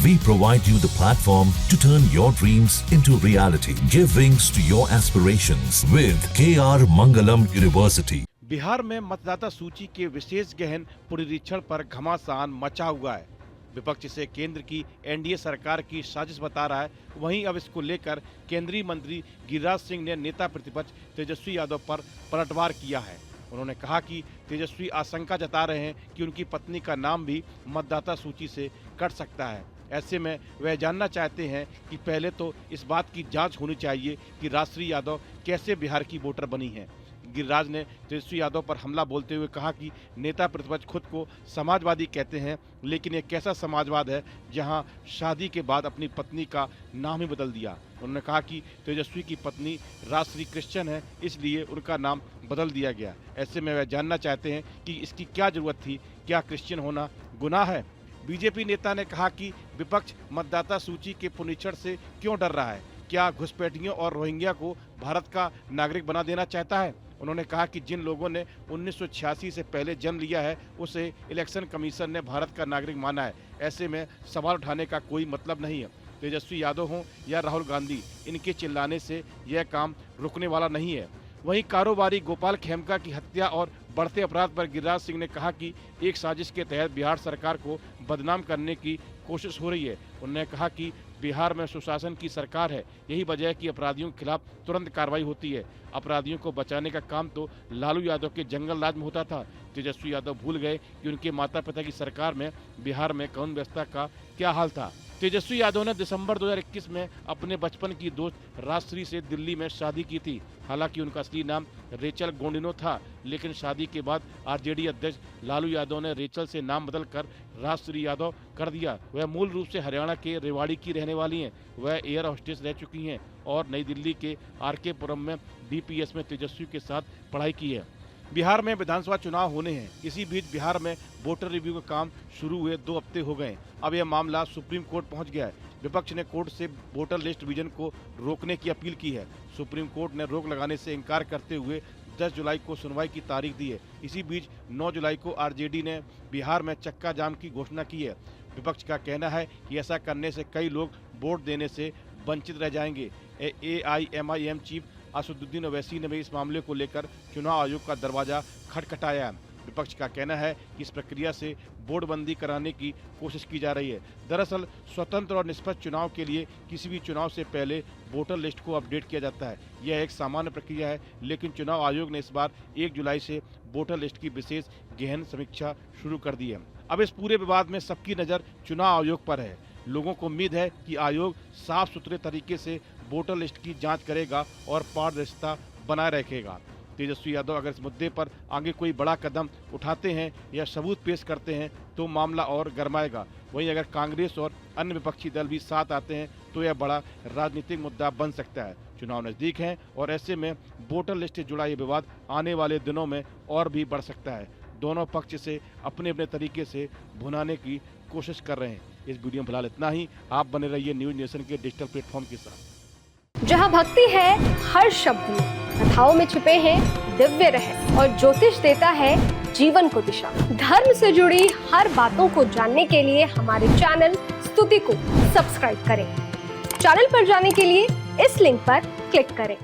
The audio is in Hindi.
We provide you the platform to turn your dreams into reality. Give wings to your aspirations with KR Mangalam University. Bihar में मतदाता सूची के विशेष गहन पुनरीक्षण पर घमासान मचा हुआ है। विपक्ष इसे केंद्र की एनडीए सरकार की साजिश बता रहा है। वहीं अब इसको लेकर केंद्रीय मंत्री गिरिराज सिंह ने नेता प्रतिपक्ष तेजस्वी यादव पर पलटवार किया है। उन्होंने कहा कि तेजस्वी आशंका जता रहे हैं कि उनकी पत्नी का नाम भी मतदाता सूची से कट सकता है। ऐसे में वह जानना चाहते हैं कि पहले तो इस बात की जांच होनी चाहिए कि राजश्री यादव कैसे बिहार की वोटर बनी है। गिरिराज ने तेजस्वी यादव पर हमला बोलते हुए कहा कि नेता प्रतिपक्ष खुद को समाजवादी कहते हैं, लेकिन यह कैसा समाजवाद है जहां शादी के बाद अपनी पत्नी का नाम ही बदल दिया। उन्होंने कहा कि तेजस्वी की पत्नी राजश्री क्रिश्चियन है, इसलिए उनका नाम बदल दिया गया। ऐसे में वह जानना चाहते हैं कि इसकी क्या जरूरत थी, क्या क्रिश्चियन होना गुनाह है। बीजेपी नेता ने कहा कि विपक्ष मतदाता सूची के पुनरीक्षण से क्यों डर रहा है, क्या घुसपैठियों और रोहिंग्या को भारत का नागरिक बना देना चाहता है। उन्होंने कहा कि जिन लोगों ने 1986 से पहले जन्म लिया है उसे इलेक्शन कमीशन ने भारत का नागरिक माना है। ऐसे में सवाल उठाने का कोई मतलब नहीं है। तेजस्वी यादव हों या राहुल गांधी, इनके चिल्लाने से यह काम रुकने वाला नहीं है। वहीं कारोबारी गोपाल खेमका की हत्या और बढ़ते अपराध पर गिरिराज सिंह ने कहा कि एक साजिश के तहत बिहार सरकार को बदनाम करने की कोशिश हो रही है। उन्होंने कहा कि बिहार में सुशासन की सरकार है, यही वजह है कि अपराधियों के खिलाफ तुरंत कार्रवाई होती है। अपराधियों को बचाने का काम तो लालू यादव के जंगल राज में होता था। तेजस्वी यादव भूल गए कि उनके माता पिता की सरकार में बिहार में कानून व्यवस्था का क्या हाल था। तेजस्वी यादव ने दिसंबर 2021 में अपने बचपन की दोस्त राजश्री से दिल्ली में शादी की थी। हालांकि उनका असली नाम रेचल गोंडिनो था, लेकिन शादी के बाद आरजेडी अध्यक्ष लालू यादव ने रेचल से नाम बदलकर राजश्री यादव कर दिया। वह मूल रूप से हरियाणा के रेवाड़ी की रहने वाली हैं। वह एयर होस्टेस रह चुकी हैं और नई दिल्ली के आरके पुरम में डीपीएस में तेजस्वी के साथ पढ़ाई की है। बिहार में विधानसभा चुनाव होने हैं। इसी बीच बिहार में वोटर रिव्यू का काम शुरू हुए 2 हफ्ते हो गए। अब यह मामला सुप्रीम कोर्ट पहुंच गया है। विपक्ष ने कोर्ट से वोटर लिस्ट विजन को रोकने की अपील की है। सुप्रीम कोर्ट ने रोक लगाने से इनकार करते हुए 10 जुलाई को सुनवाई की तारीख दी है। इसी बीच 9 जुलाई को आरजेडी ने बिहार में चक्का जाम की घोषणा की है। विपक्ष का कहना है कि ऐसा करने से कई लोग वोट देने से वंचित रह जाएंगे। AIMIM चीफ असदुद्दीन ओवैसी ने भी इस मामले को लेकर चुनाव आयोग का दरवाजा खटखटाया। विपक्ष का कहना है कि इस प्रक्रिया से बोर्डबंदी कराने की कोशिश की जा रही है। दरअसल स्वतंत्र और निष्पक्ष चुनाव के लिए किसी भी चुनाव से पहले वोटर लिस्ट को अपडेट किया जाता है। यह एक सामान्य प्रक्रिया है, लेकिन चुनाव आयोग ने इस बार 1 जुलाई से वोटर लिस्ट की विशेष गहन समीक्षा शुरू कर दी है। अब इस पूरे विवाद में सबकी नज़र चुनाव आयोग पर है। लोगों को उम्मीद है कि आयोग साफ सुथरे तरीके से वोटर लिस्ट की जांच करेगा और पारदर्शिता बनाए रखेगा। तेजस्वी यादव अगर इस मुद्दे पर आगे कोई बड़ा कदम उठाते हैं या सबूत पेश करते हैं तो मामला और गरमाएगा। वहीं अगर कांग्रेस और अन्य विपक्षी दल भी साथ आते हैं तो यह बड़ा राजनीतिक मुद्दा बन सकता है। चुनाव नज़दीक हैं और ऐसे में वोटर लिस्ट से जुड़ा ये विवाद आने वाले दिनों में और भी बढ़ सकता है। दोनों पक्ष से अपने अपने तरीके से भुनाने की कोशिश कर रहे हैं। इस वीडियो में फिलहाल इतना ही। आप बने रहिए न्यूज नेशन के डिजिटल प्लेटफॉर्म के साथ। जहां भक्ति है हर शब्द में, कथाओं में छुपे हैं दिव्य रहस्य और ज्योतिष देता है जीवन को दिशा। धर्म से जुड़ी हर बातों को जानने के लिए हमारे चैनल स्तुति को सब्सक्राइब करें। चैनल पर जाने के लिए इस लिंक पर क्लिक करें।